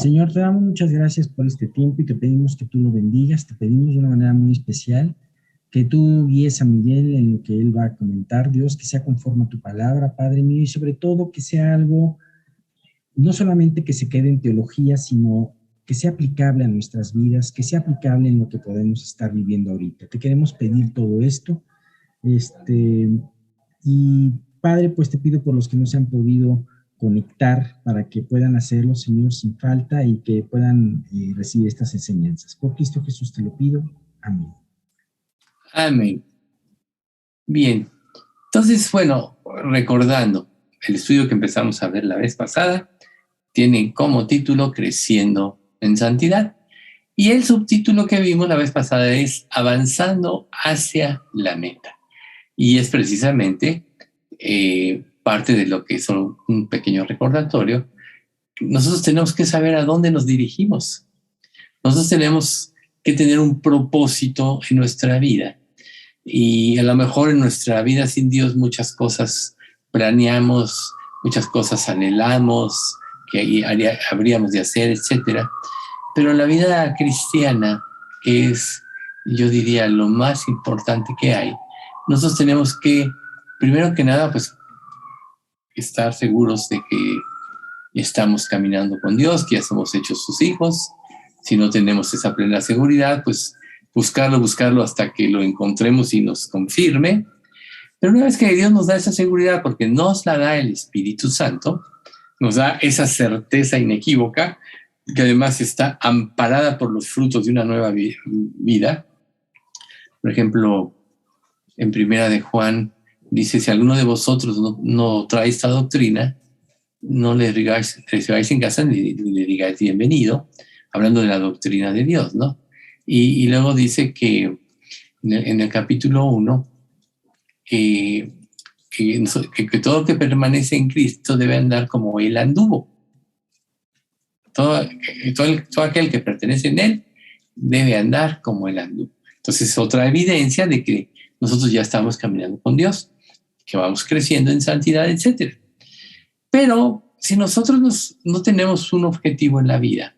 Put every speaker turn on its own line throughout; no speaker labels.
Señor, te damos muchas gracias por este tiempo y te pedimos que tú lo bendigas, te pedimos de una manera muy especial que tú guíes a Miguel en lo que él va a comentar, Dios, que sea conforme a tu palabra, Padre mío, y sobre todo que sea algo, no solamente que se quede en teología, sino que sea aplicable a nuestras vidas, que sea aplicable en lo que podemos estar viviendo ahorita. Te queremos pedir todo esto, este, y Padre, pues te pido por los que no se han podido conectar para que puedan hacerlo, Señor, sin falta y que puedan recibir estas enseñanzas. Por Cristo Jesús te lo pido. Amén.
Amén. Bien. Entonces, bueno, recordando el estudio que empezamos a ver la vez pasada, tiene como título Creciendo en Santidad. Y el subtítulo que vimos la vez pasada es Avanzando hacia la meta. Y es precisamente parte de lo que es un pequeño recordatorio. Nosotros tenemos que saber a dónde nos dirigimos. Nosotros tenemos que tener un propósito en nuestra vida. Y a lo mejor en nuestra vida sin Dios muchas cosas planeamos, muchas cosas anhelamos, que habríamos de hacer, etcétera. Pero la vida cristiana, que es, yo diría, lo más importante que hay, nosotros tenemos que, primero que nada, pues estar seguros de que estamos caminando con Dios, que ya somos hechos sus hijos. Si no tenemos esa plena seguridad, pues buscarlo hasta que lo encontremos y nos confirme. Pero una vez que Dios nos da esa seguridad, porque nos la da el Espíritu Santo, nos da esa certeza inequívoca, que además está amparada por los frutos de una nueva vida. Por ejemplo, en Primera de Juan dice, si alguno de vosotros no trae esta doctrina, no le recibáis en casa ni le digáis bienvenido, hablando de la doctrina de Dios, ¿no? Y luego dice que en el capítulo 1, que todo lo que permanece en Cristo debe andar como Él anduvo. Todo aquel que pertenece en Él debe andar como Él anduvo. Entonces es otra evidencia de que nosotros ya estamos caminando con Dios, que vamos creciendo en santidad, etc. Pero si nosotros no tenemos un objetivo en la vida,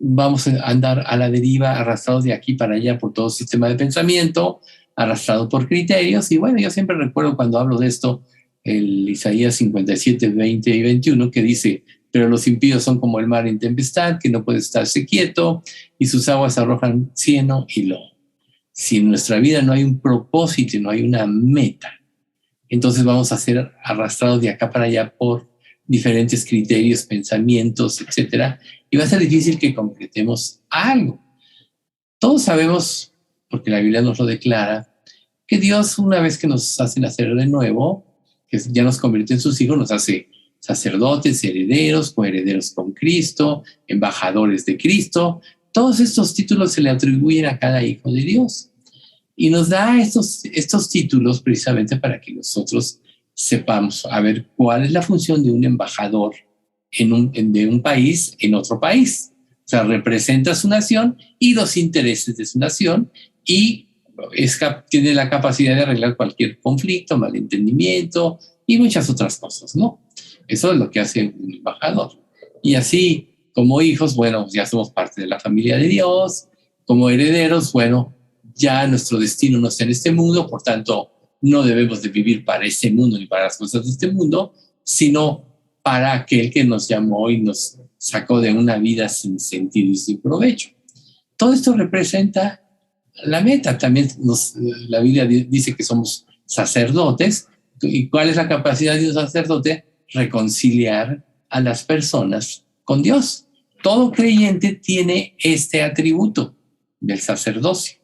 vamos a andar a la deriva, arrastrados de aquí para allá por todo sistema de pensamiento, arrastrados por criterios. Y bueno, yo siempre recuerdo cuando hablo de esto, el Isaías 57, 20 y 21, que dice, pero los impíos son como el mar en tempestad, que no puede estarse quieto, y sus aguas arrojan cieno y lodo. Si en nuestra vida no hay un propósito y no hay una meta, entonces vamos a ser arrastrados de acá para allá por diferentes criterios, pensamientos, etcétera, y va a ser difícil que concretemos algo. Todos sabemos, porque la Biblia nos lo declara, que Dios, una vez que nos hace nacer de nuevo, que ya nos convierte en sus hijos, nos hace sacerdotes, herederos, coherederos con Cristo, embajadores de Cristo. Todos estos títulos se le atribuyen a cada hijo de Dios. Y nos da estos títulos precisamente para que nosotros sepamos a ver cuál es la función de un embajador de un país en otro país. O sea, representa a su nación y los intereses de su nación y tiene la capacidad de arreglar cualquier conflicto, malentendimiento y muchas otras cosas, ¿no? Eso es lo que hace un embajador. Y así, como hijos, bueno, ya somos parte de la familia de Dios. Como herederos, bueno, ya nuestro destino no está en este mundo, por tanto, no debemos de vivir para este mundo ni para las cosas de este mundo, sino para aquel que nos llamó y nos sacó de una vida sin sentido y sin provecho. Todo esto representa la meta. También la Biblia dice que somos sacerdotes. ¿Y cuál es la capacidad de un sacerdote? Reconciliar a las personas con Dios. Todo creyente tiene este atributo del sacerdocio.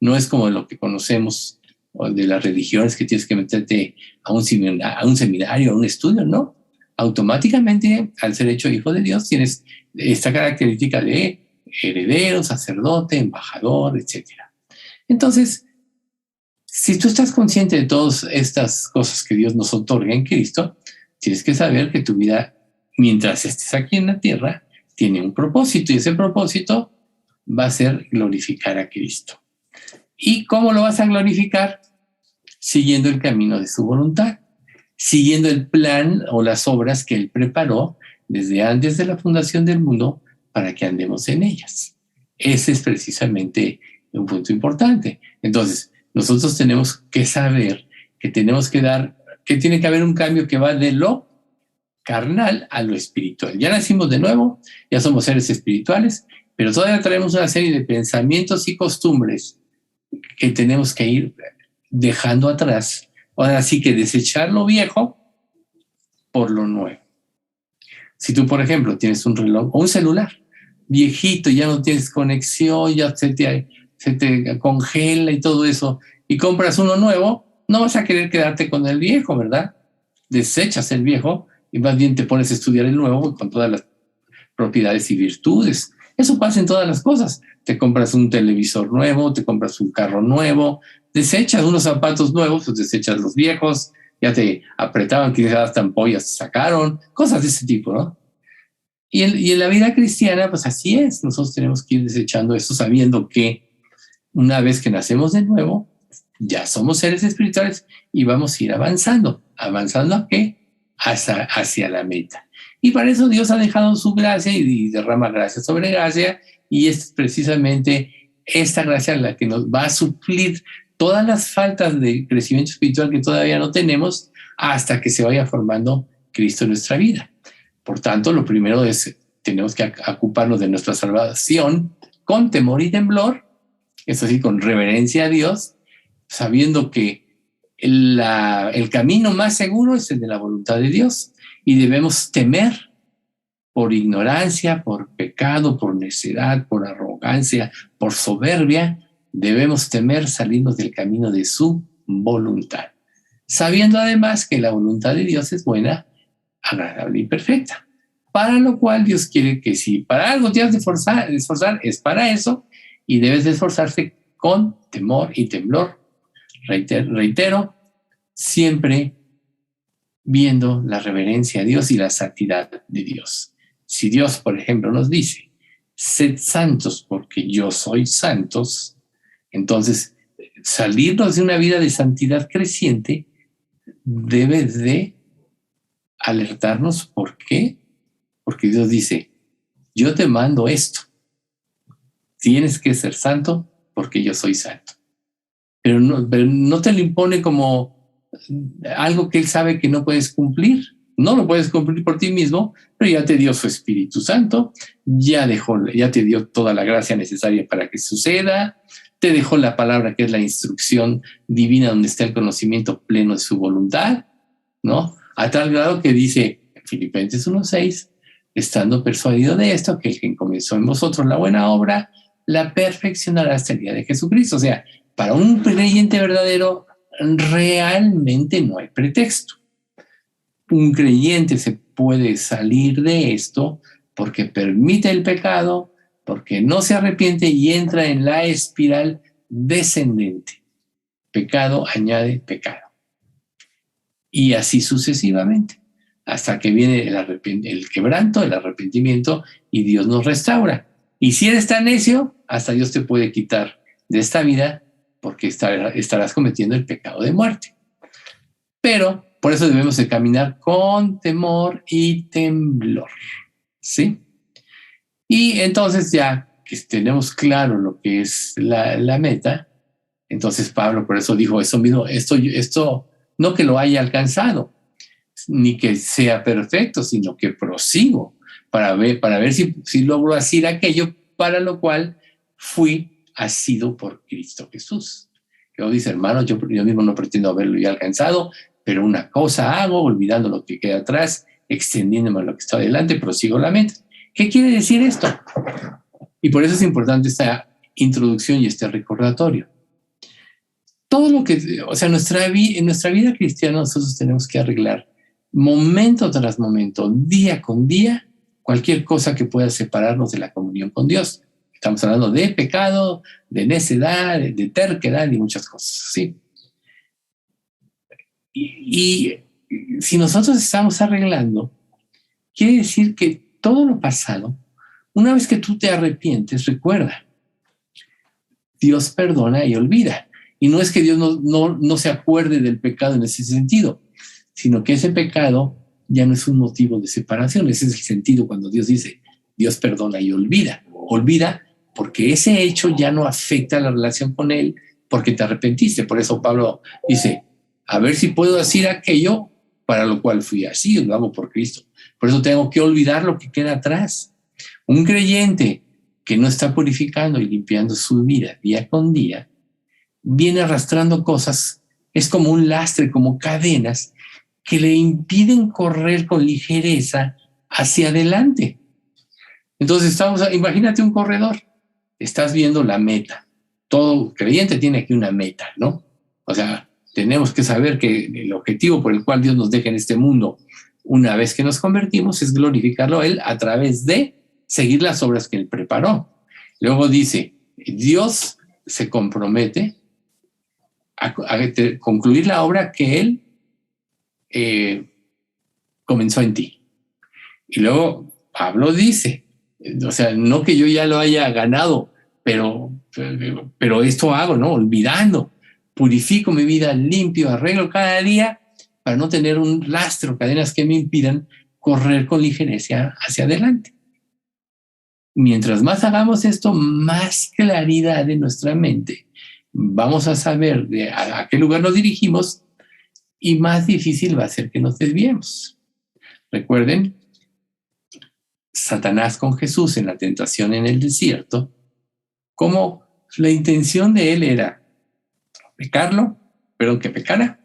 No es como lo que conocemos de las religiones, que tienes que meterte a un seminario, a un estudio, ¿no? Automáticamente, al ser hecho hijo de Dios, tienes esta característica de heredero, sacerdote, embajador, etc. Entonces, si tú estás consciente de todas estas cosas que Dios nos otorga en Cristo, tienes que saber que tu vida, mientras estés aquí en la tierra, tiene un propósito, y ese propósito va a ser glorificar a Cristo. ¿Y cómo lo vas a glorificar? Siguiendo el camino de su voluntad, siguiendo el plan o las obras que Él preparó desde antes de la fundación del mundo para que andemos en ellas. Ese es precisamente un punto importante. Entonces, nosotros tenemos que saber que tenemos que que tiene que haber un cambio que va de lo carnal a lo espiritual. Ya nacimos de nuevo, ya somos seres espirituales, pero todavía traemos una serie de pensamientos y costumbres que tenemos que ir dejando atrás. Ahora sí que desechar lo viejo por lo nuevo. Si tú, por ejemplo, tienes un reloj o un celular viejito, ya no tienes conexión, ya se te congela y todo eso, y compras uno nuevo, no vas a querer quedarte con el viejo, ¿verdad? Desechas el viejo y más bien te pones a estudiar el nuevo con todas las propiedades y virtudes. Eso pasa en todas las cosas. Te compras un televisor nuevo, te compras un carro nuevo, desechas unos zapatos nuevos, pues desechas los viejos, ya te apretaban, quizás hasta ampollas sacaron, cosas de ese tipo, ¿no? Y en la vida cristiana, pues así es. Nosotros tenemos que ir desechando eso sabiendo que una vez que nacemos de nuevo, ya somos seres espirituales y vamos a ir avanzando. ¿Avanzando a qué? Hacia la meta. Y para eso Dios ha dejado su gracia y derrama gracia sobre gracia, y es precisamente esta gracia la que nos va a suplir todas las faltas de crecimiento espiritual que todavía no tenemos hasta que se vaya formando Cristo en nuestra vida. Por tanto, lo primero es, tenemos que ocuparnos de nuestra salvación con temor y temblor, es decir, con reverencia a Dios, sabiendo que el camino más seguro es el de la voluntad de Dios, y debemos temer por ignorancia, por pecado, por necedad, por arrogancia, por soberbia. Debemos temer salirnos del camino de su voluntad, sabiendo además que la voluntad de Dios es buena, agradable y perfecta, para lo cual Dios quiere que si para algo tienes de esforzar, es para eso, y debes de esforzarse con temor y temblor. Reitero, siempre viendo la reverencia a Dios y la santidad de Dios. Si Dios, por ejemplo, nos dice, sed santos porque yo soy santos, entonces salirnos de una vida de santidad creciente debe de alertarnos. ¿Por qué? Porque Dios dice, yo te mando esto, tienes que ser santo porque yo soy santo. Pero no te lo impone como algo que Él sabe que no puedes cumplir. No lo puedes cumplir por ti mismo, pero ya te dio su Espíritu Santo, ya te dio toda la gracia necesaria para que suceda, te dejó la palabra que es la instrucción divina donde está el conocimiento pleno de su voluntad, ¿no? A tal grado que dice en Filipenses 1:6, estando persuadido de esto, que el que comenzó en vosotros la buena obra, la perfeccionará hasta el día de Jesucristo. O sea, para un creyente verdadero, realmente no hay pretexto. Un creyente se puede salir de esto porque permite el pecado, porque no se arrepiente y entra en la espiral descendente. Pecado añade pecado. Y así sucesivamente, hasta que viene el quebranto, el arrepentimiento, y Dios nos restaura. Y si eres tan necio, hasta Dios te puede quitar de esta vida, porque estarás cometiendo el pecado de muerte. Pero por eso debemos de caminar con temor y temblor, ¿sí? Y entonces ya que tenemos claro lo que es la meta, entonces Pablo por eso dijo eso mismo, esto no que lo haya alcanzado, ni que sea perfecto, sino que prosigo para ver si logro hacer aquello para lo cual fui asido por Cristo Jesús. Que dice, hermano, yo mismo no pretendo haberlo ya alcanzado, pero una cosa hago, olvidando lo que queda atrás, extendiéndome a lo que está adelante, prosigo la meta. ¿Qué quiere decir esto? Y por eso es importante esta introducción y este recordatorio. Todo lo que, o sea, en nuestra vida cristiana nosotros tenemos que arreglar momento tras momento, día con día, cualquier cosa que pueda separarnos de la comunión con Dios. Estamos hablando de pecado, de necedad, de terquedad y muchas cosas, ¿sí? Y si nosotros estamos arreglando, quiere decir que todo lo pasado, una vez que tú te arrepientes, recuerda, Dios perdona y olvida. Y no es que Dios no se acuerde del pecado en ese sentido, sino que ese pecado ya no es un motivo de separación. Ese es el sentido cuando Dios dice, Dios perdona y olvida. Olvida porque ese hecho ya no afecta la relación con Él porque te arrepentiste. Por eso Pablo dice, a ver si puedo decir aquello para lo cual fui así, lo hago por Cristo. Por eso tengo que olvidar lo que queda atrás. Un creyente que no está purificando y limpiando su vida día con día, viene arrastrando cosas, es como un lastre, como cadenas, que le impiden correr con ligereza hacia adelante. Entonces imagínate un corredor, estás viendo la meta. Todo creyente tiene aquí una meta, ¿no? O sea, tenemos que saber que el objetivo por el cual Dios nos deja en este mundo, una vez que nos convertimos, es glorificarlo a Él a través de seguir las obras que Él preparó. Luego dice, Dios se compromete a concluir la obra que Él comenzó en ti. Y luego Pablo dice, o sea, no que yo ya lo haya ganado, pero esto hago, ¿no? Olvidando, purifico mi vida, limpio, arreglo cada día para no tener un lastre o cadenas que me impidan correr con ligereza hacia adelante. Mientras más hagamos esto, más claridad en nuestra mente. Vamos a saber a qué lugar nos dirigimos y más difícil va a ser que nos desviemos. Recuerden, Satanás con Jesús en la tentación en el desierto, como la intención de él era que pecara,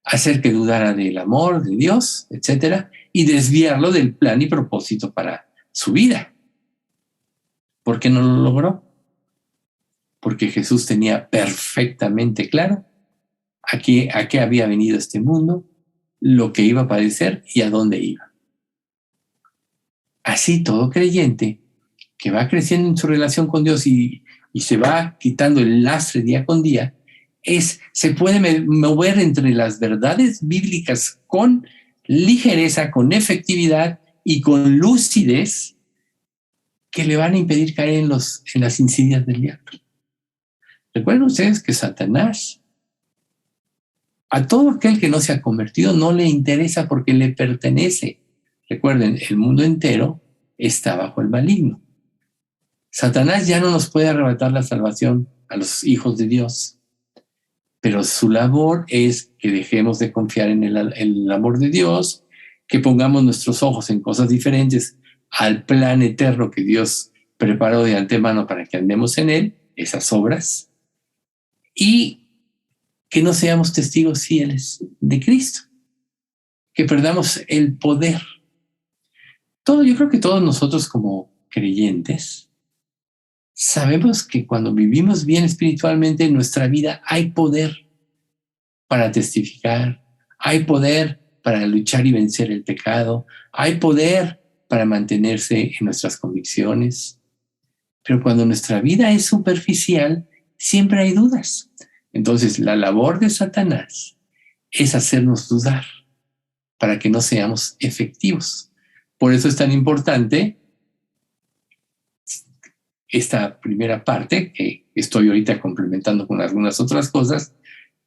hacer que dudara del amor de Dios, etcétera, y desviarlo del plan y propósito para su vida. ¿Por qué no lo logró? Porque Jesús tenía perfectamente claro a qué había venido este mundo, lo que iba a padecer y a dónde iba. Así todo creyente que va creciendo en su relación con Dios y se va quitando el lastre día con día, se puede mover entre las verdades bíblicas con ligereza, con efectividad y con lucidez que le van a impedir caer en las insidias del diablo. Recuerden ustedes que Satanás, a todo aquel que no se ha convertido, no le interesa porque le pertenece. Recuerden, el mundo entero está bajo el maligno. Satanás ya no nos puede arrebatar la salvación a los hijos de Dios, pero su labor es que dejemos de confiar en el amor de Dios, que pongamos nuestros ojos en cosas diferentes al plan eterno que Dios preparó de antemano para que andemos en él, esas obras, y que no seamos testigos fieles de Cristo, que perdamos el poder. Yo creo que todos nosotros como creyentes sabemos que cuando vivimos bien espiritualmente en nuestra vida hay poder para testificar, hay poder para luchar y vencer el pecado, hay poder para mantenerse en nuestras convicciones. Pero cuando nuestra vida es superficial, siempre hay dudas. Entonces, la labor de Satanás es hacernos dudar para que no seamos efectivos. Por eso es tan importante esta primera parte, que estoy ahorita complementando con algunas otras cosas,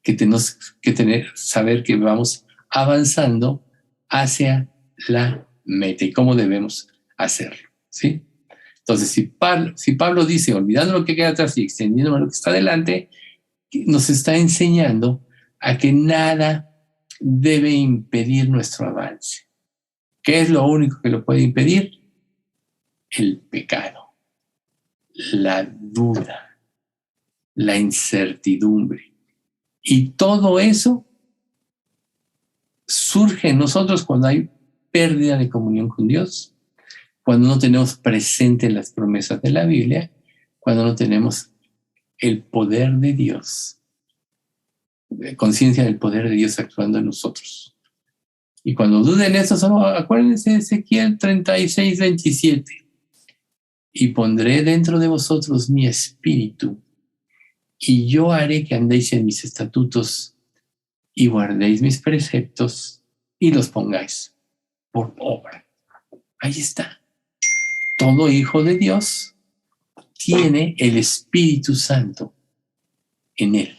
que tenemos que saber que vamos avanzando hacia la meta y cómo debemos hacerlo, ¿sí? Entonces, si Pablo dice, olvidando lo que queda atrás y extendiendo lo que está adelante, nos está enseñando a que nada debe impedir nuestro avance. ¿Qué es lo único que lo puede impedir? El pecado, la duda, la incertidumbre. Y todo eso surge en nosotros cuando hay pérdida de comunión con Dios, cuando no tenemos presente las promesas de la Biblia, cuando no tenemos el poder de Dios, conciencia del poder de Dios actuando en nosotros. Y cuando duden eso, solo acuérdense de Ezequiel 36, 27. Y pondré dentro de vosotros mi espíritu, y yo haré que andéis en mis estatutos y guardéis mis preceptos y los pongáis por obra. Ahí está. Todo hijo de Dios tiene el Espíritu Santo en él.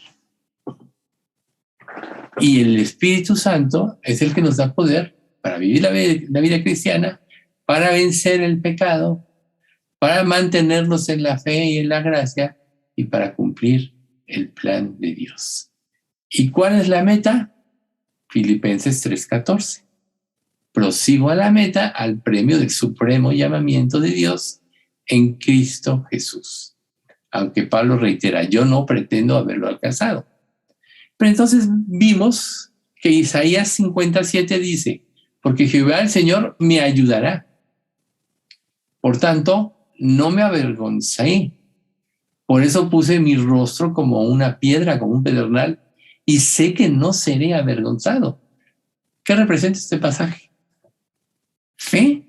Y el Espíritu Santo es el que nos da poder para vivir la vida cristiana, para vencer el pecado, para mantenernos en la fe y en la gracia y para cumplir el plan de Dios. ¿Y cuál es la meta? Filipenses 3:14. Prosigo a la meta, al premio del supremo llamamiento de Dios en Cristo Jesús. Aunque Pablo reitera, yo no pretendo haberlo alcanzado. Pero entonces vimos que Isaías 57 dice, porque Jehová el Señor me ayudará. Por tanto, no me avergoncé. Por eso puse mi rostro como una piedra, como un pedernal, y sé que no seré avergonzado. ¿Qué representa este pasaje? Fe,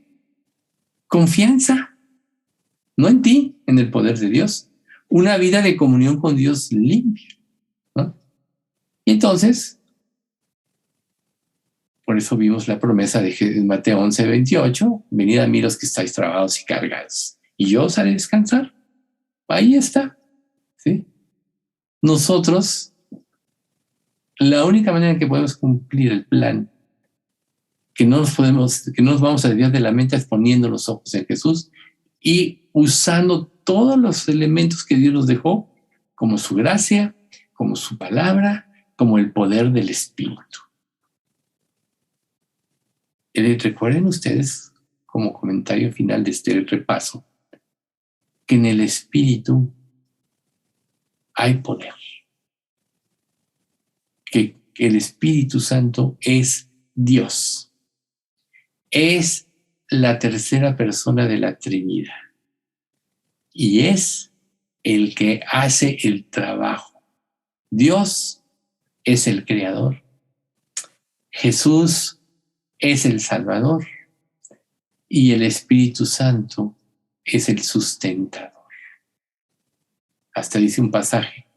confianza, no en ti, en el poder de Dios. Una vida de comunión con Dios limpia, ¿no? Y entonces, por eso vimos la promesa de Mateo 11:28, venid a mí los que estáis trabajados y cargados, y yo os haré descansar. Ahí está, ¿sí? Nosotros, la única manera en que podemos cumplir el plan, que no nos vamos a desviar de la mente, es poniendo los ojos en Jesús y usando todos los elementos que Dios nos dejó, como su gracia, como su palabra, como el poder del Espíritu. Recuerden ustedes, como comentario final de este repaso, que en el Espíritu hay poder, que el Espíritu Santo es Dios, es la tercera persona de la Trinidad y es el que hace el trabajo. Dios es el creador, Jesús es el Salvador y el Espíritu Santo es el sustentador. Hasta dice un pasaje,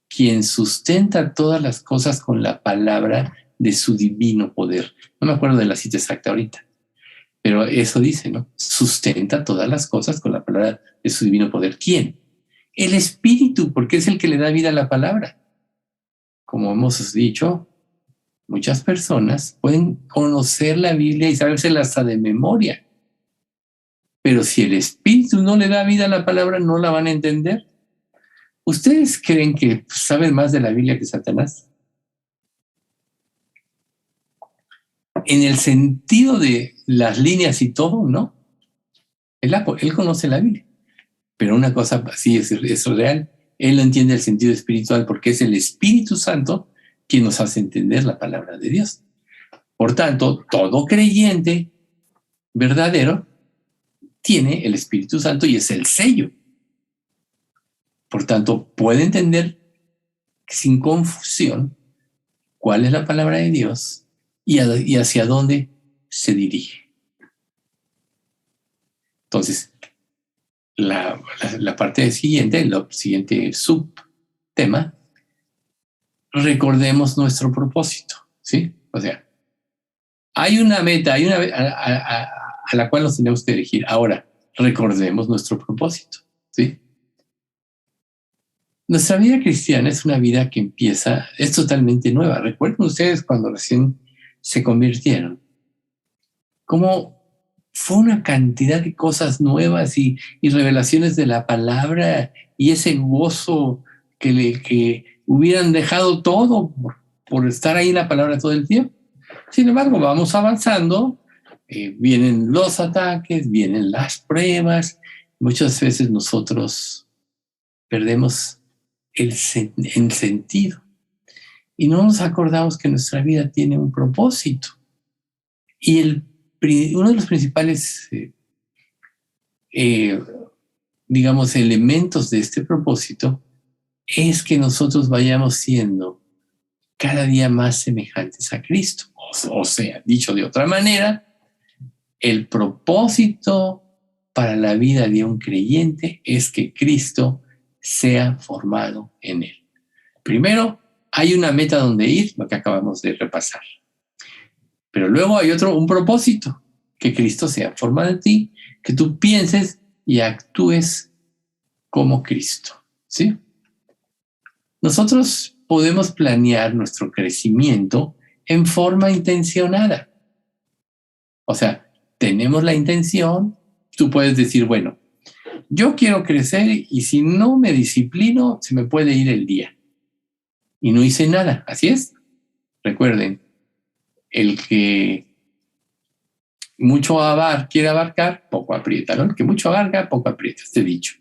quien sustenta todas las cosas con la palabra de su divino poder. No me acuerdo de la cita exacta ahorita, pero eso dice, ¿no? Sustenta todas las cosas con la palabra de su divino poder. ¿Quién? El Espíritu, porque es el que le da vida a la palabra. Como hemos dicho, muchas personas pueden conocer la Biblia y sabérsela hasta de memoria. Pero si el Espíritu no le da vida a la palabra, no la van a entender. ¿Ustedes creen que saben más de la Biblia que Satanás? En el sentido de las líneas y todo, ¿no? Él conoce la Biblia. Pero una cosa sí es real. Él no entiende el sentido espiritual porque es el Espíritu Santo quien nos hace entender la palabra de Dios. Por tanto, todo creyente verdadero tiene el Espíritu Santo y es el sello. Por tanto, puede entender sin confusión cuál es la palabra de Dios y hacia dónde se dirige. Entonces, la parte siguiente, el siguiente subtema, recordemos nuestro propósito, ¿sí? O sea, hay una meta, a la cual nos tenemos que dirigir. Ahora, recordemos nuestro propósito, ¿sí? Nuestra vida cristiana es una vida que es totalmente nueva. Recuerden ustedes cuando recién se convirtieron, cómo fue una cantidad de cosas nuevas y revelaciones de la palabra y ese gozo que hubieran dejado todo por estar ahí en la palabra todo el tiempo. Sin embargo, vamos avanzando, vienen los ataques, vienen las pruebas. Muchas veces nosotros perdemos el sentido y no nos acordamos que nuestra vida tiene un propósito. Y uno de los principales, digamos, elementos de este propósito es que nosotros vayamos siendo cada día más semejantes a Cristo. O sea, dicho de otra manera, el propósito para la vida de un creyente es que Cristo sea formado en él. Primero, hay una meta donde ir, lo que acabamos de repasar. Pero luego hay un propósito, que Cristo sea formado en ti, que tú pienses y actúes como Cristo, ¿sí? Nosotros podemos planear nuestro crecimiento en forma intencionada. O sea, tenemos la intención, tú puedes decir, bueno, yo quiero crecer y si no me disciplino, se me puede ir el día. Y no hice nada, así es. Recuerden, el que mucho quiere abarcar, poco aprieta, ¿no? El que mucho abarca, poco aprieta, este dicho.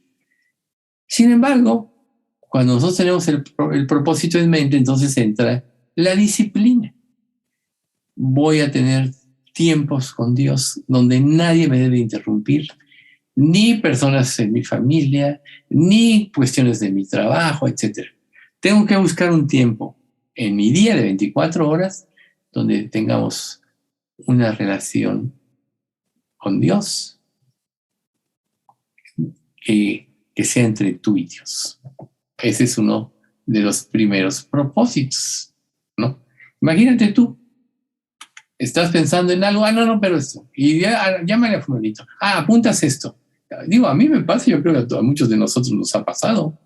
Sin embargo, cuando nosotros tenemos el propósito en mente, entonces entra la disciplina. Voy a tener tiempos con Dios donde nadie me debe interrumpir, ni personas en mi familia, ni cuestiones de mi trabajo, etc. Tengo que buscar un tiempo en mi día de 24 horas donde tengamos una relación con Dios que sea entre tú y Dios. Ese es uno de los primeros propósitos, ¿no? Imagínate tú, estás pensando en algo, no, pero esto, y llámale a fulanito, apuntas esto. Digo, a mí me pasa, yo creo que a muchos de nosotros nos ha pasado.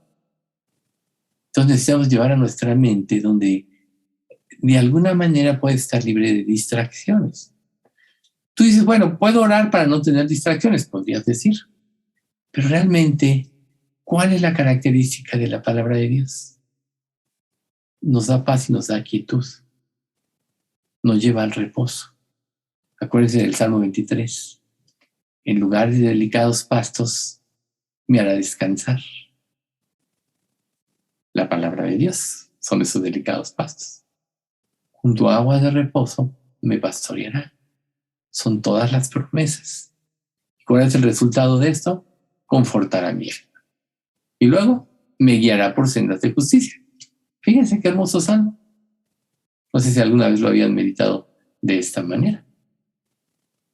Entonces necesitamos llevar a nuestra mente donde de alguna manera puede estar libre de distracciones. Tú dices, bueno, puedo orar para no tener distracciones, podrías decir. Pero realmente, ¿cuál es la característica de la palabra de Dios? Nos da paz y nos da quietud. Nos lleva al reposo. Acuérdense del Salmo 23. En lugares de delicados pastos me hará descansar. La palabra de Dios son esos delicados pastos. Junto a aguas de reposo me pastoreará. Son todas las promesas. ¿Cuál es el resultado de esto? Confortará mi alma. Y luego me guiará por sendas de justicia. Fíjense qué hermoso salmo. No sé si alguna vez lo habían meditado de esta manera.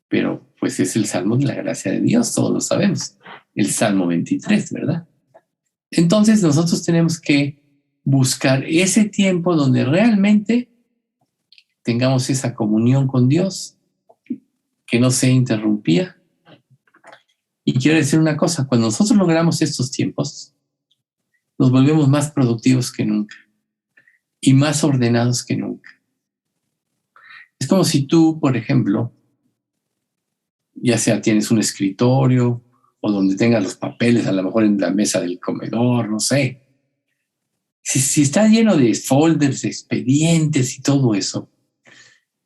Pero pues es el salmo de la gracia de Dios, todos lo sabemos. El Salmo 23, ¿verdad? Entonces nosotros tenemos que buscar ese tiempo donde realmente tengamos esa comunión con Dios, que no sea interrumpida. Y quiero decir una cosa, cuando nosotros logramos estos tiempos, nos volvemos más productivos que nunca y más ordenados que nunca. Es como si tú, por ejemplo, ya sea tienes un escritorio o donde tengas los papeles, a lo mejor en la mesa del comedor, no sé. Si está lleno de folders, expedientes y todo eso,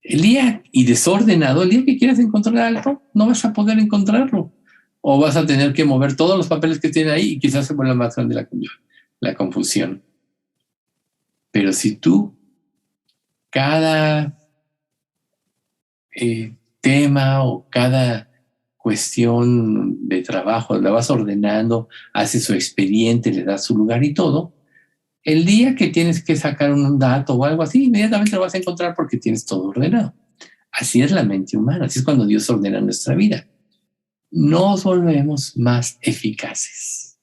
el día y desordenado, el día que quieras encontrar algo, no vas a poder encontrarlo. O vas a tener que mover todos los papeles que tiene ahí y quizás se vuelva más grande la confusión. Pero si tú cada tema o cada cuestión de trabajo la vas ordenando, haces su expediente, le das su lugar y todo, el día que tienes que sacar un dato o algo así, inmediatamente lo vas a encontrar porque tienes todo ordenado. Así es la mente humana, así es cuando Dios ordena nuestra vida. Nos volvemos más eficaces,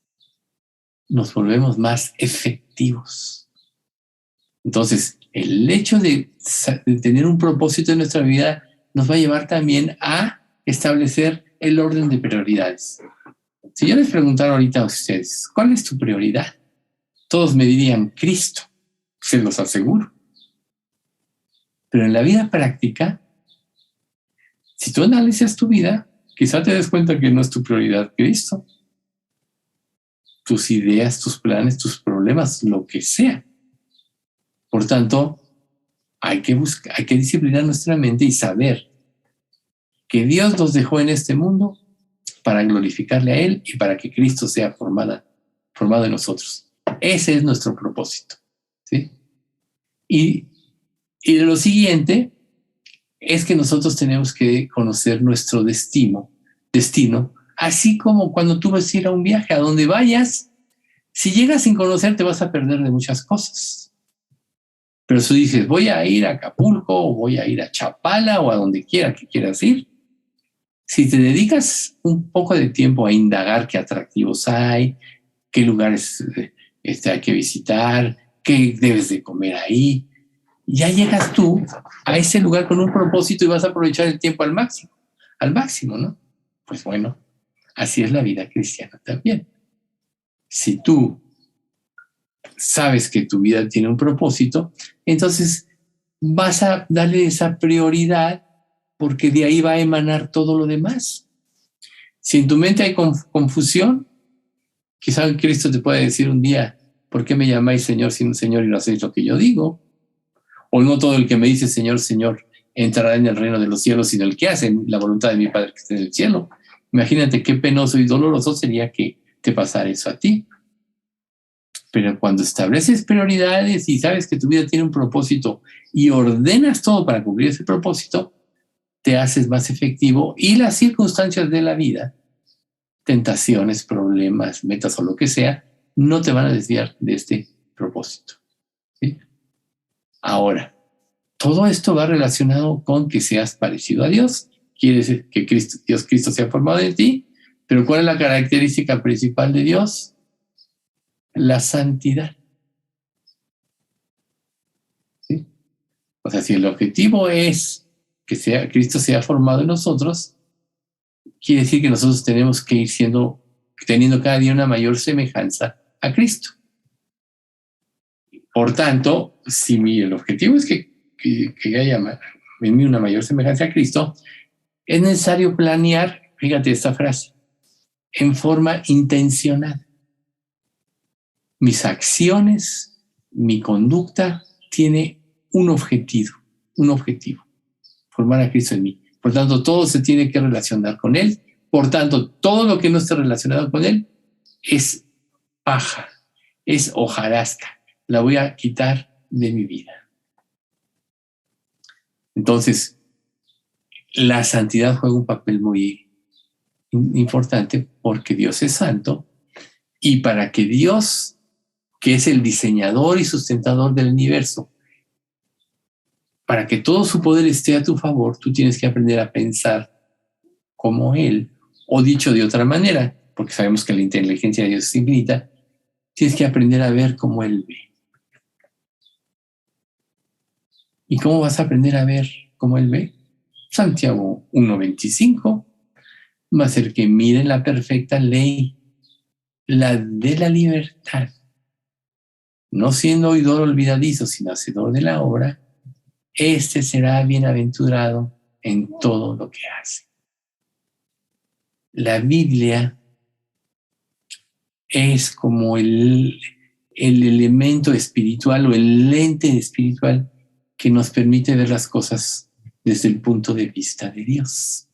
nos volvemos más efectivos. Entonces, el hecho de tener un propósito en nuestra vida nos va a llevar también a establecer el orden de prioridades. Si yo les preguntara ahorita a ustedes, ¿cuál es tu prioridad? Todos me dirían Cristo, se los aseguro. Pero en la vida práctica, si tú analizas tu vida, quizá te des cuenta que no es tu prioridad Cristo. Tus ideas, tus planes, tus problemas, lo que sea. Por tanto, hay que disciplinar nuestra mente y saber que Dios nos dejó en este mundo para glorificarle a Él y para que Cristo sea formado en nosotros. Ese es nuestro propósito, ¿sí? Y lo siguiente es que nosotros tenemos que conocer nuestro destino, así como cuando tú vas a ir a un viaje, a donde vayas, si llegas sin conocer te vas a perder de muchas cosas. Pero si dices, voy a ir a Acapulco o voy a ir a Chapala o a donde quiera que quieras ir, si te dedicas un poco de tiempo a indagar qué atractivos hay, qué lugares hay que visitar, qué debes de comer ahí, ya llegas tú a ese lugar con un propósito y vas a aprovechar el tiempo al máximo, ¿no? Pues bueno, así es la vida cristiana también. Si tú sabes que tu vida tiene un propósito, entonces vas a darle esa prioridad porque de ahí va a emanar todo lo demás. Si en tu mente hay confusión, Quizá Cristo te puede decir un día, ¿por qué me llamáis Señor sin un Señor y no hacéis lo que yo digo? O no todo el que me dice Señor, Señor, entrará en el reino de los cielos, sino el que hace la voluntad de mi Padre que está en el cielo. Imagínate qué penoso y doloroso sería que te pasara eso a ti. Pero cuando estableces prioridades y sabes que tu vida tiene un propósito y ordenas todo para cumplir ese propósito, te haces más efectivo y las circunstancias de la vida, tentaciones, problemas, metas o lo que sea, no te van a desviar de este propósito. ¿Sí? Ahora, todo esto va relacionado con que seas parecido a Dios. Quiere decir que Cristo sea formado en ti, pero ¿cuál es la característica principal de Dios? La santidad. ¿Sí? O sea, si el objetivo es que Cristo sea formado en nosotros, quiere decir que nosotros tenemos que ir teniendo cada día una mayor semejanza a Cristo. Por tanto, si el objetivo es que haya en mí una mayor semejanza a Cristo, es necesario planear, fíjate esta frase, en forma intencionada. Mis acciones, mi conducta tiene un objetivo, formar a Cristo en mí. Por tanto, todo se tiene que relacionar con Él. Por tanto, todo lo que no esté relacionado con Él es paja, es hojarasca. La voy a quitar de mi vida. Entonces, la santidad juega un papel muy importante porque Dios es santo y para que Dios, que es el diseñador y sustentador del universo, para que todo su poder esté a tu favor, tú tienes que aprender a pensar como Él, o dicho de otra manera, porque sabemos que la inteligencia de Dios es infinita, tienes que aprender a ver como Él ve. ¿Y cómo vas a aprender a ver como Él ve? Santiago 1:25 va a ser que miren la perfecta ley, la de la libertad, no siendo oidor olvidadizo, sino hacedor de la obra, este será bienaventurado en todo lo que hace. La Biblia es como el elemento espiritual o el lente espiritual que nos permite ver las cosas desde el punto de vista de Dios.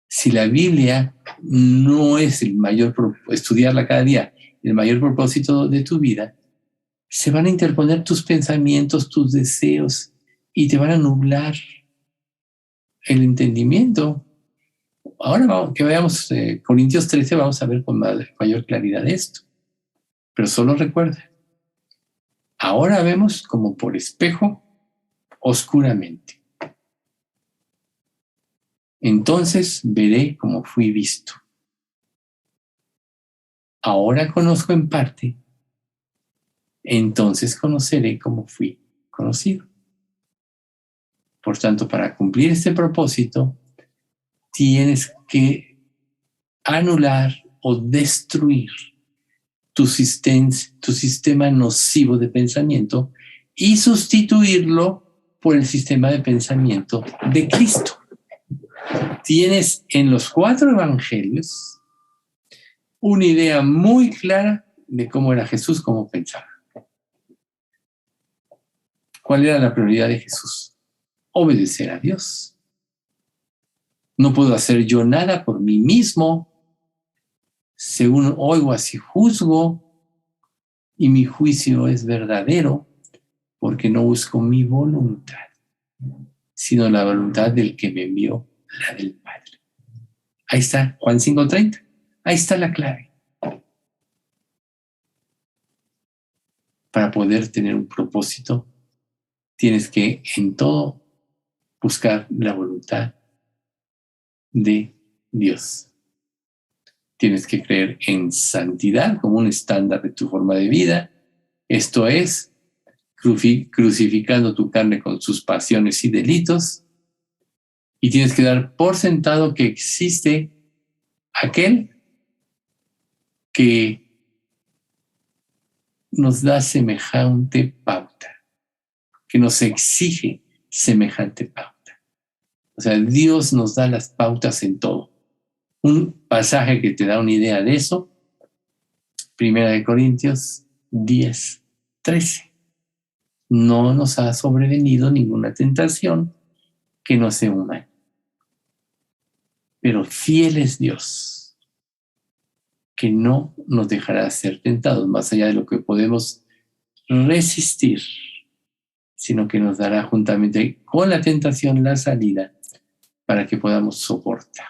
Si la Biblia no es estudiarla cada día, el mayor propósito de tu vida, se van a interponer tus pensamientos, tus deseos y te van a nublar el entendimiento. Ahora que veamos Corintios 13, vamos a ver con mayor claridad esto. Pero solo recuerda, ahora vemos como por espejo oscuramente. Entonces veré como fui visto. Ahora conozco en parte, entonces conoceré como fui conocido. Por tanto, para cumplir este propósito, tienes que anular o destruir tu sistema nocivo de pensamiento y sustituirlo por el sistema de pensamiento de Cristo. Tienes en los 4 evangelios una idea muy clara de cómo era Jesús, cómo pensaba. ¿Cuál era la prioridad de Jesús? Obedecer a Dios. No puedo hacer yo nada por mí mismo. Según oigo, así juzgo, y mi juicio es verdadero, porque no busco mi voluntad, sino la voluntad del que me envió, la del Padre. Ahí está, Juan 5:30. Ahí está la clave. Para poder tener un propósito, tienes que en todo buscar la voluntad de Dios. Tienes que creer en santidad como un estándar de tu forma de vida. Esto es, crucificando tu carne con sus pasiones y delitos. Y tienes que dar por sentado que existe aquel que nos da semejante pauta, que nos exige semejante pauta. O sea, Dios nos da las pautas en todo. Un pasaje que te da una idea de eso Primera de Corintios 10:13. No nos ha sobrevenido ninguna tentación que no sea humana. Pero fiel es Dios, que no nos dejará ser tentados más allá de lo que podemos resistir, sino que nos dará juntamente con la tentación la salida para que podamos soportar.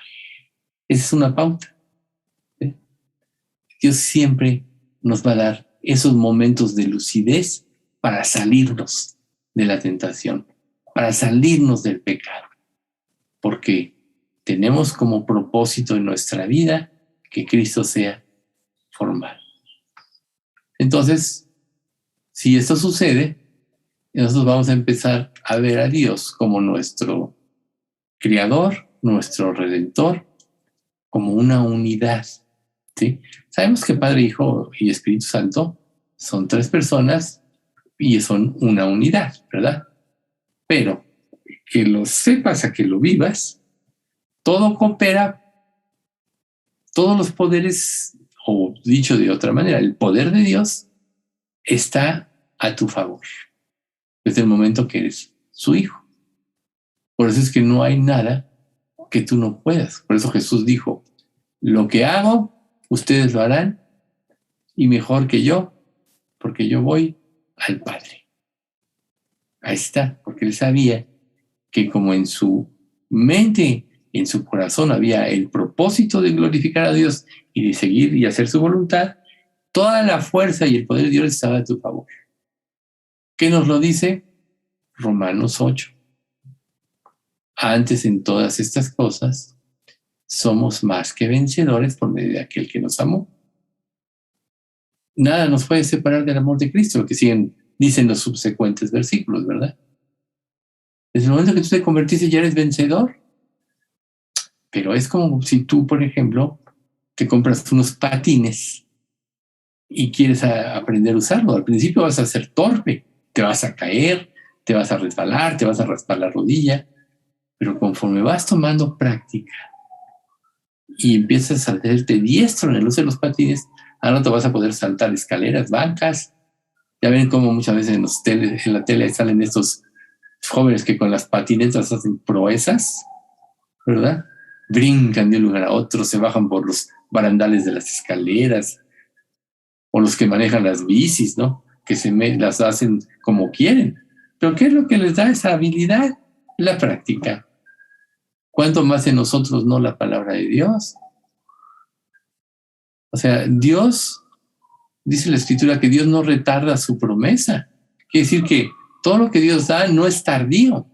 Esa es una pauta. Dios siempre nos va a dar esos momentos de lucidez para salirnos de la tentación, para salirnos del pecado, porque tenemos como propósito en nuestra vida que Cristo sea formado. Entonces, si esto sucede, nosotros vamos a empezar a ver a Dios como nuestro Creador, nuestro Redentor, como una unidad, ¿sí? Sabemos que Padre, Hijo y Espíritu Santo son tres personas y son una unidad, ¿verdad? Pero que lo sepas, a que lo vivas, todo coopera, todos los poderes, o dicho de otra manera, el poder de Dios está a tu favor desde el momento que eres su hijo. Por eso es que no hay nada que tú no puedas. Por eso Jesús dijo, lo que hago, ustedes lo harán y mejor que yo, porque yo voy al Padre. Ahí está, porque él sabía que como en su mente, en su corazón había el propósito de glorificar a Dios y de seguir y hacer su voluntad, toda la fuerza y el poder de Dios estaba a tu favor. ¿Qué nos lo dice? Romanos 8. Antes en todas estas cosas, somos más que vencedores por medio de aquel que nos amó. Nada nos puede separar del amor de Cristo, lo que dicen los subsecuentes versículos, ¿verdad? Desde el momento que tú te convertiste ya eres vencedor. Pero es como si tú, por ejemplo, te compras unos patines y quieres aprender a usarlo. Al principio vas a ser torpe, te vas a caer, te vas a resbalar, te vas a raspar la rodilla, pero conforme vas tomando práctica y empiezas a hacerte diestro en el uso de los patines, ahora te vas a poder saltar escaleras, bancas. Ya ven cómo muchas veces en la tele salen estos jóvenes que con las patinetas hacen proezas, ¿verdad? Brincan de un lugar a otro, se bajan por los barandales de las escaleras, o los que manejan las bicis, ¿no? Que las hacen como quieren. Pero ¿qué es lo que les da esa habilidad? La práctica. ¿Cuánto más en nosotros no la palabra de Dios? O sea, Dios, dice la Escritura que Dios no retarda su promesa. Quiere decir que todo lo que Dios da no es tardío,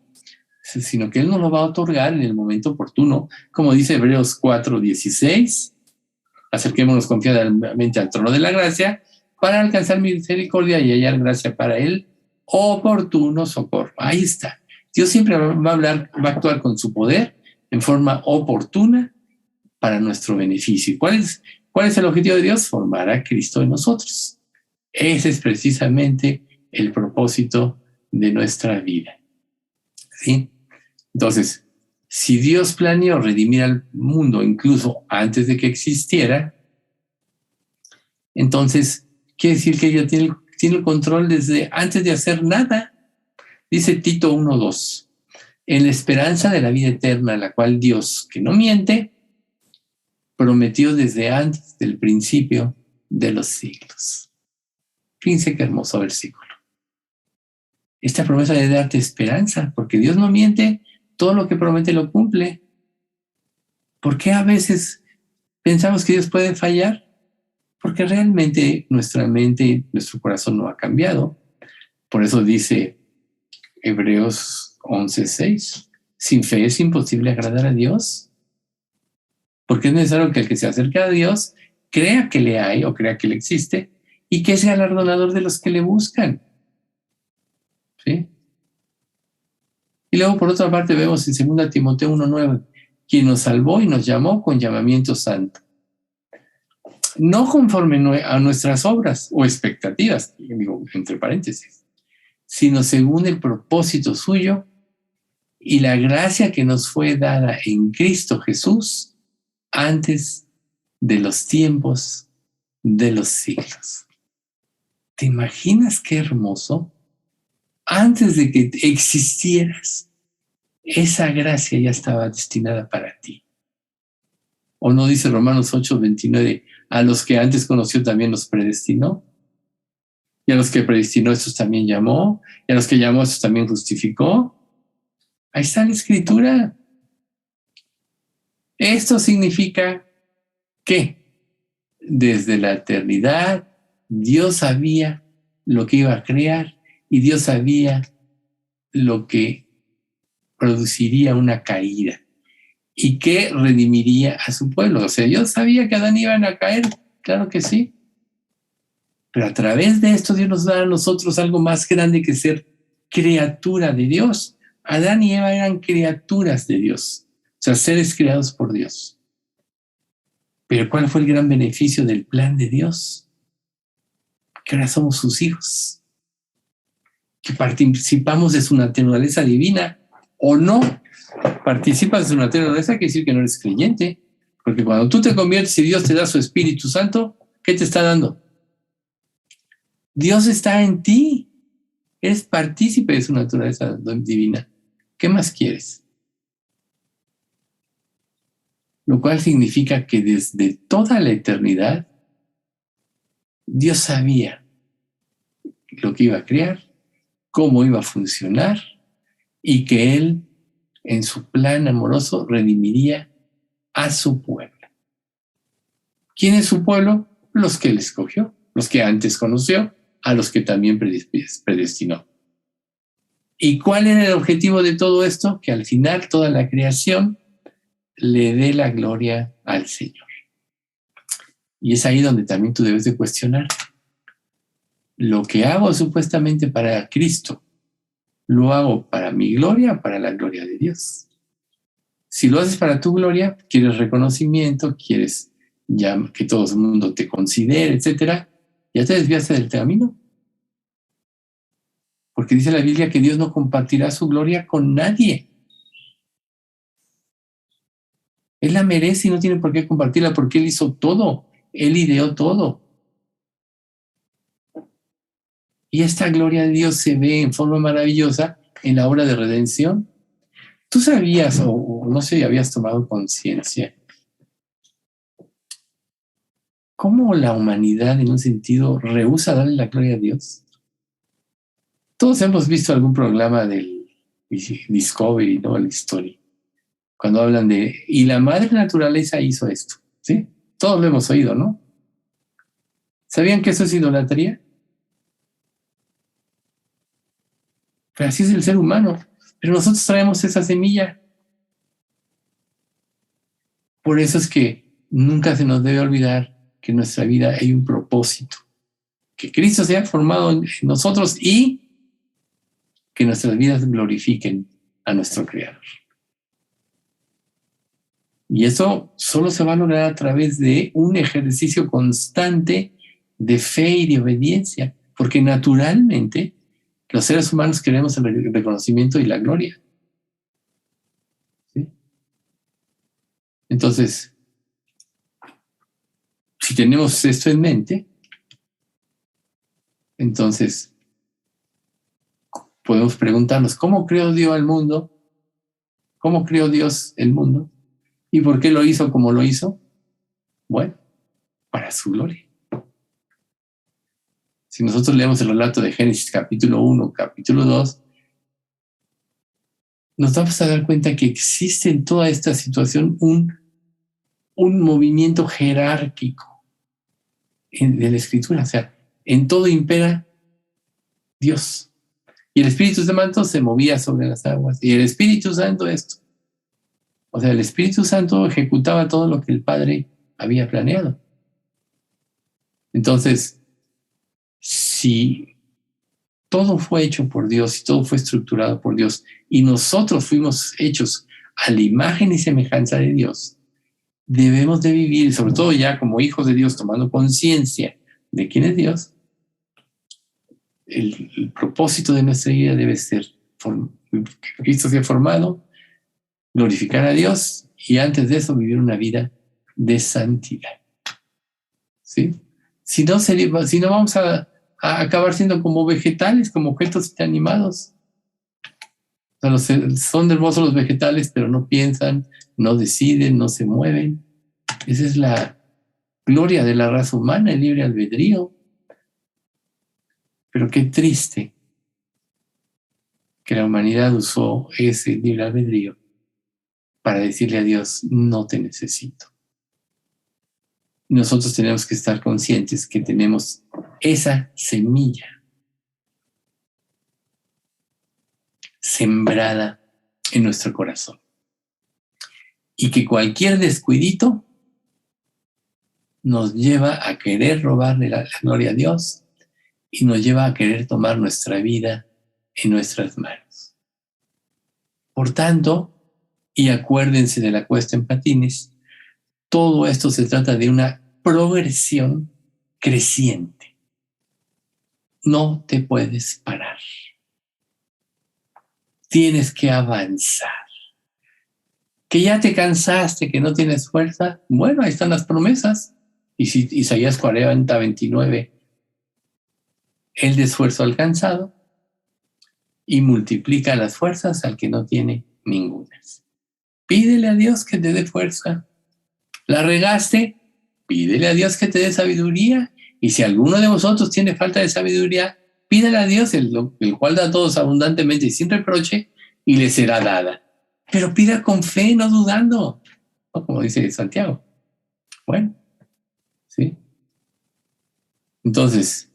sino que Él nos lo va a otorgar en el momento oportuno, como dice Hebreos 4:16. Acerquémonos confiadamente al trono de la gracia para alcanzar misericordia y hallar gracia para el oportuno socorro. Ahí está. Dios siempre va a actuar con su poder en forma oportuna para nuestro beneficio. ¿Cuál es el objetivo de Dios? Formar a Cristo en nosotros. Ese es precisamente el propósito de nuestra vida. ¿Sí? Entonces, si Dios planeó redimir al mundo incluso antes de que existiera, entonces quiere decir que ella tiene el control desde antes de hacer nada. Dice Tito 1:2, en la esperanza de la vida eterna, la cual Dios, que no miente, prometió desde antes del principio de los siglos. Fíjense qué hermoso versículo. Esta promesa debe darte esperanza, porque Dios no miente, todo lo que promete lo cumple. ¿Por qué a veces pensamos que Dios puede fallar? Porque realmente nuestra mente, nuestro corazón no ha cambiado. Por eso dice Hebreos 11:6, sin fe es imposible agradar a Dios. Porque es necesario que el que se acerca a Dios crea que le hay o crea que le existe y que es galardonador de los que le buscan. ¿Sí? Y luego, por otra parte, vemos en 2 Timoteo 1:9, quien nos salvó y nos llamó con llamamiento santo. No conforme a nuestras obras o expectativas, digo, entre paréntesis, sino según el propósito suyo y la gracia que nos fue dada en Cristo Jesús antes de los tiempos de los siglos. ¿Te imaginas qué hermoso? Antes de que existieras, esa gracia ya estaba destinada para ti. ¿O no dice Romanos 8:29, a los que antes conoció también los predestinó? Y a los que predestinó, estos también llamó. Y a los que llamó, estos también justificó. Ahí está la Escritura. Esto significa que desde la eternidad Dios sabía lo que iba a crear y Dios sabía lo que produciría una caída y que redimiría a su pueblo. O sea, Dios sabía que Adán iban a caer, claro que sí. Pero a través de esto Dios nos da a nosotros algo más grande que ser criatura de Dios. Adán y Eva eran criaturas de Dios, o sea, seres creados por Dios. Pero ¿cuál fue el gran beneficio del plan de Dios? Que ahora somos sus hijos, que participamos de su naturaleza divina o no. Participas de su naturaleza, quiere decir que no eres creyente, porque cuando tú te conviertes y Dios te da su Espíritu Santo, ¿qué te está dando? Dios está en ti. Eres partícipe de su naturaleza divina. ¿Qué más quieres? Lo cual significa que desde toda la eternidad, Dios sabía lo que iba a crear, cómo iba a funcionar, y que Él, en su plan amoroso, redimiría a su pueblo. ¿Quién es su pueblo? Los que Él escogió, los que antes conoció, a los que también predestinó. ¿Y cuál era el objetivo de todo esto? Que al final toda la creación le dé la gloria al Señor. Y es ahí donde también tú debes de cuestionar. Lo que hago supuestamente para Cristo, ¿lo hago para mi gloria o para la gloria de Dios? Si lo haces para tu gloria, quieres reconocimiento, quieres ya que todo el mundo te considere, etcétera, ya te desviaste del camino. Porque dice la Biblia que Dios no compartirá su gloria con nadie. Él la merece y no tiene por qué compartirla porque Él hizo todo. Él ideó todo. Y esta gloria de Dios se ve en forma maravillosa en la obra de redención. ¿Tú sabías, o no sé, habías tomado conciencia, cómo la humanidad en un sentido rehúsa darle la gloria a Dios? Todos hemos visto algún programa del Discovery, ¿no? El History, cuando hablan de, y la madre naturaleza hizo esto, ¿sí? Todos lo hemos oído, ¿no? ¿Sabían que eso es idolatría? Pero así es el ser humano. Pero nosotros traemos esa semilla. Por eso es que nunca se nos debe olvidar que en nuestra vida hay un propósito. Que Cristo sea formado en nosotros y que nuestras vidas glorifiquen a nuestro Creador. Y eso solo se va a lograr a través de un ejercicio constante de fe y de obediencia, porque naturalmente los seres humanos queremos el reconocimiento y la gloria. ¿Sí? Entonces, si tenemos esto en mente, entonces podemos preguntarnos, ¿cómo creó Dios el mundo? ¿Cómo creó Dios el mundo? ¿Y por qué lo hizo como lo hizo? Bueno, para su gloria. Si nosotros leemos el relato de Génesis capítulo 1, capítulo 2, nos vamos a dar cuenta que existe en toda esta situación un movimiento jerárquico de la Escritura. O sea, en todo impera Dios. Y el Espíritu Santo se movía sobre las aguas. Y el Espíritu Santo esto. O sea, el Espíritu Santo ejecutaba todo lo que el Padre había planeado. Entonces, si todo fue hecho por Dios y todo fue estructurado por Dios y nosotros fuimos hechos a la imagen y semejanza de Dios, debemos de vivir, sobre todo ya como hijos de Dios, tomando conciencia de quién es Dios. El propósito de nuestra vida debe ser que Cristo sea formado, glorificar a Dios y antes de eso vivir una vida de santidad. ¿Sí? Si no, si no vamos a acabar siendo como vegetales, como objetos inanimados. O sea, son hermosos los vegetales, pero no piensan, no deciden, no se mueven. Esa es la gloria de la raza humana, el libre albedrío. Pero qué triste que la humanidad usó ese libre albedrío para decirle a Dios, no te necesito. Y nosotros tenemos que estar conscientes que tenemos esa semilla sembrada en nuestro corazón. Y que cualquier descuidito nos lleva a querer robarle la gloria a Dios y nos lleva a querer tomar nuestra vida en nuestras manos. Por tanto, y acuérdense de la cuesta en patines, todo esto se trata de una progresión creciente. No te puedes parar. Tienes que avanzar. Que ya te cansaste, que no tienes fuerza, bueno, ahí están las promesas. Y si Isaías 40, 29, el de esfuerzo alcanzado y multiplica las fuerzas al que no tiene ninguna. Pídele a Dios que te dé fuerza. ¿La regaste? Pídele a Dios que te dé sabiduría. Y si alguno de vosotros tiene falta de sabiduría, pídele a Dios, el cual da a todos abundantemente y sin reproche, y le será dada. Pero pida con fe, no dudando, ¿no? Como dice Santiago. Bueno, ¿sí? Entonces,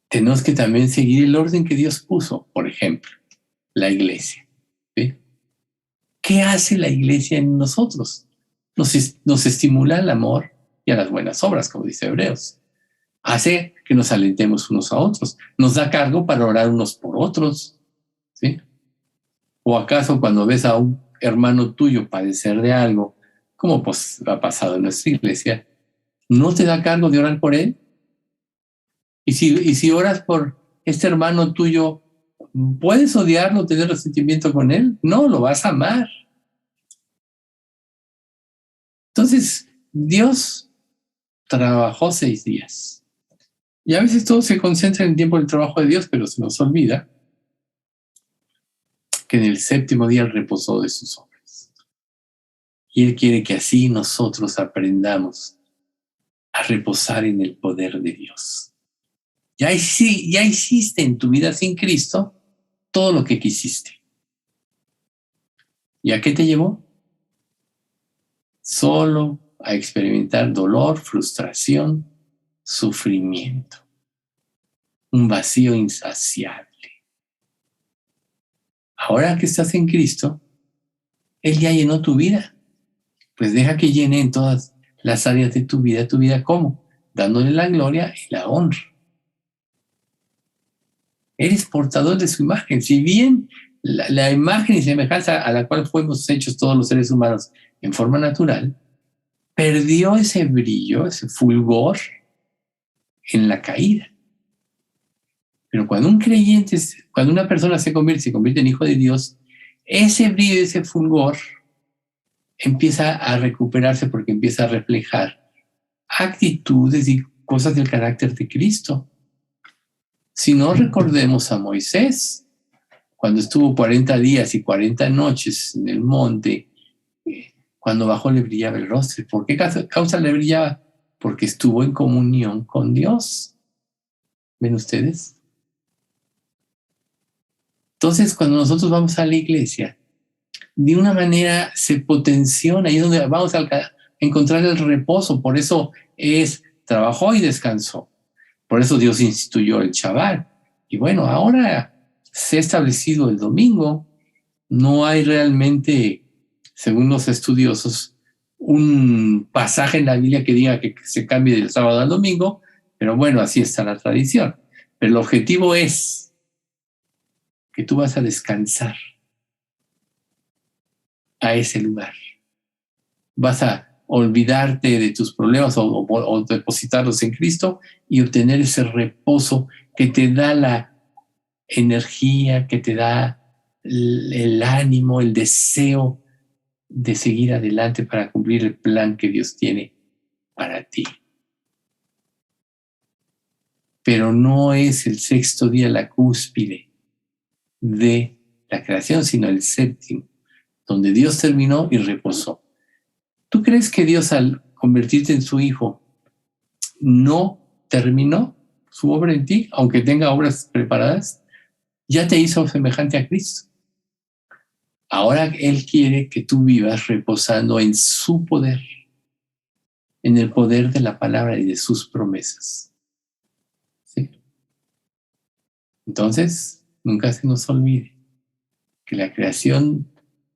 tenemos que también seguir el orden que Dios puso. Por ejemplo, la iglesia. ¿Sí? ¿Qué hace la iglesia en nosotros? Nos estimula al amor y a las buenas obras, como dice Hebreos. Hace que nos alentemos unos a otros. Nos da cargo para orar unos por otros. ¿Sí? ¿O acaso cuando ves a un hermano tuyo padecer de algo, como pues ha pasado en nuestra iglesia, no te da cargo de orar por él? Y si oras por este hermano tuyo, ¿puedes odiarlo, tener resentimiento con él? No, lo vas a amar. Entonces, Dios trabajó 6 días. Y a veces todo se concentra en el tiempo del trabajo de Dios, pero se nos olvida que en el 7º día Él reposó de sus obras. Y Él quiere que así nosotros aprendamos a reposar en el poder de Dios. Ya hiciste en tu vida sin Cristo todo lo que quisiste. ¿Y a qué te llevó? Solo a experimentar dolor, frustración, sufrimiento, un vacío insaciable. Ahora que estás en Cristo, Él ya llenó tu vida. Pues deja que llene en todas las áreas de tu vida. ¿Tu vida cómo? Dándole la gloria y la honra. Eres portador de su imagen. Si bien la imagen y semejanza a la cual fuimos hechos todos los seres humanos en forma natural, perdió ese brillo, ese fulgor en la caída. Pero cuando un creyente, cuando una persona se convierte en hijo de Dios, ese brillo, ese fulgor empieza a recuperarse porque empieza a reflejar actitudes y cosas del carácter de Cristo. Si no, recordemos a Moisés, cuando estuvo 40 días y 40 noches en el monte, cuando bajó le brillaba el rostro. ¿Por qué causa le brillaba? Porque estuvo en comunión con Dios. ¿Ven ustedes? Entonces, cuando nosotros vamos a la iglesia, de una manera se potenciona, ahí es donde vamos a encontrar el reposo. Por eso trabajó y descansó. Por eso Dios instituyó el Shabbat. Y bueno, ahora se ha establecido el domingo. No hay realmente, según los estudiosos, un pasaje en la Biblia que diga que se cambie del sábado al domingo, pero bueno, así está la tradición. Pero el objetivo es que tú vas a descansar a ese lugar. Vas a olvidarte de tus problemas o depositarlos en Cristo y obtener ese reposo que te da la energía, que te da el ánimo, el deseo de seguir adelante para cumplir el plan que Dios tiene para ti. Pero no es el sexto día la cúspide de la creación, sino el séptimo, donde Dios terminó y reposó. ¿Tú crees que Dios, al convertirte en su hijo, no terminó su obra en ti, aunque tenga obras preparadas? Ya te hizo semejante a Cristo. Ahora Él quiere que tú vivas reposando en su poder, en el poder de la palabra y de sus promesas. ¿Sí? Entonces, nunca se nos olvide que la creación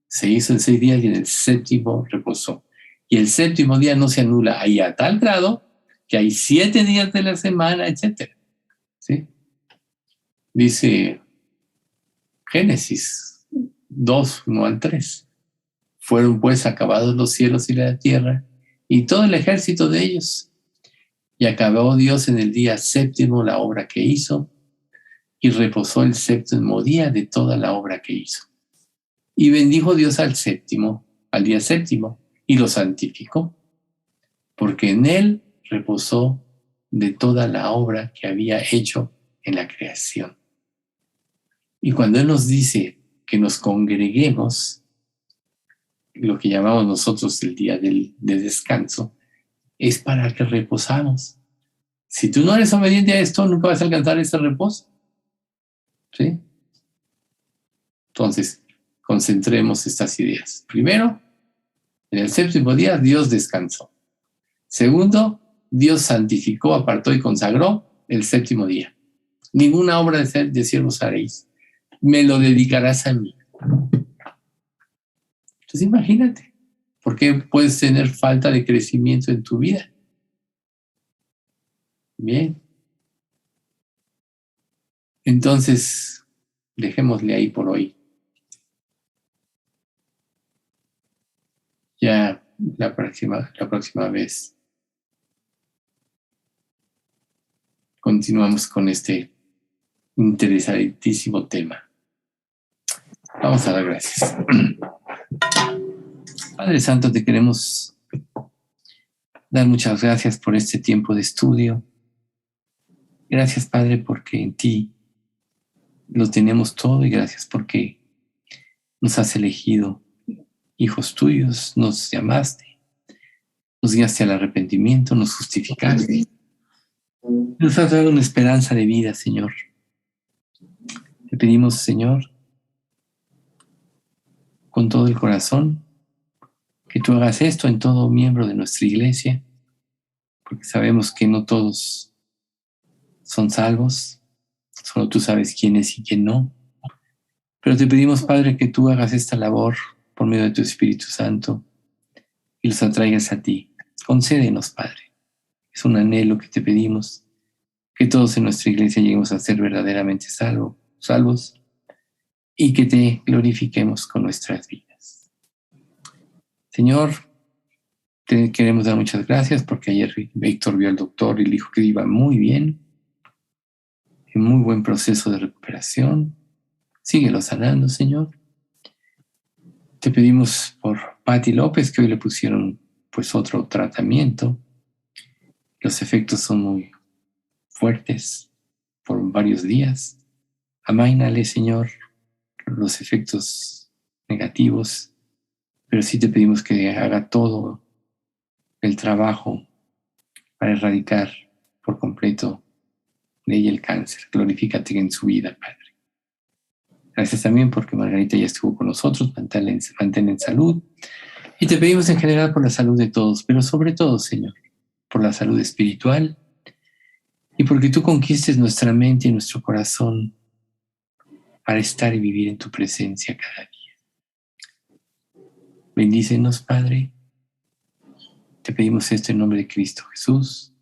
se hizo en 6 días y en el séptimo reposó. Y el séptimo día no se anula ahí a tal grado que hay 7 días de la semana, etc. ¿Sí? Dice Génesis 2, 1 al 3. Fueron pues acabados los cielos y la tierra y todo el ejército de ellos. Y acabó Dios en el día séptimo la obra que hizo y reposó el séptimo día de toda la obra que hizo. Y bendijo Dios al día séptimo, y lo santificó, porque en él reposó de toda la obra que había hecho en la creación. Y cuando Él nos dice que nos congreguemos, lo que llamamos nosotros el día de descanso, es para que reposamos. Si tú no eres obediente a esto, nunca vas a alcanzar ese reposo. ¿Sí? Entonces, concentremos estas ideas. Primero, en el séptimo día Dios descansó. Segundo, Dios santificó, apartó y consagró el séptimo día. Ninguna obra de siervos haréis. Me lo dedicarás a mí. Entonces imagínate, ¿por qué puedes tener falta de crecimiento en tu vida? Bien. Entonces, dejémosle ahí por hoy. Ya la próxima vez continuamos con este interesantísimo tema. Vamos a dar gracias. Padre Santo, te queremos dar muchas gracias por este tiempo de estudio. Gracias, Padre, porque en ti lo tenemos todo, y gracias porque nos has elegido hijos tuyos, nos llamaste, nos guiaste al arrepentimiento, nos justificaste. Nos has dado una esperanza de vida, Señor. Te pedimos, Señor, con todo el corazón, que tú hagas esto en todo miembro de nuestra iglesia, porque sabemos que no todos son salvos, solo tú sabes quién es y quién no. Pero te pedimos, Padre, que tú hagas esta labor por medio de tu Espíritu Santo y los atraigas a ti. Concédenos, Padre. Es un anhelo que te pedimos, que todos en nuestra iglesia lleguemos a ser verdaderamente salvos y que te glorifiquemos con nuestras vidas. Señor, te queremos dar muchas gracias porque ayer Víctor vio al doctor y le dijo que iba muy bien, en muy buen proceso de recuperación. Síguelo sanando, Señor. Te pedimos por Patti López, que hoy le pusieron pues otro tratamiento. Los efectos son muy fuertes por varios días. Amaínale, Señor, los efectos negativos, pero sí te pedimos que haga todo el trabajo para erradicar por completo de ella el cáncer. Glorifícate en su vida, Padre. Gracias también porque Margarita ya estuvo con nosotros, mantén en salud. Y te pedimos en general por la salud de todos, pero sobre todo, Señor, por la salud espiritual y porque tú conquistes nuestra mente y nuestro corazón para estar y vivir en tu presencia cada día. Bendícenos, Padre. Te pedimos esto en nombre de Cristo Jesús.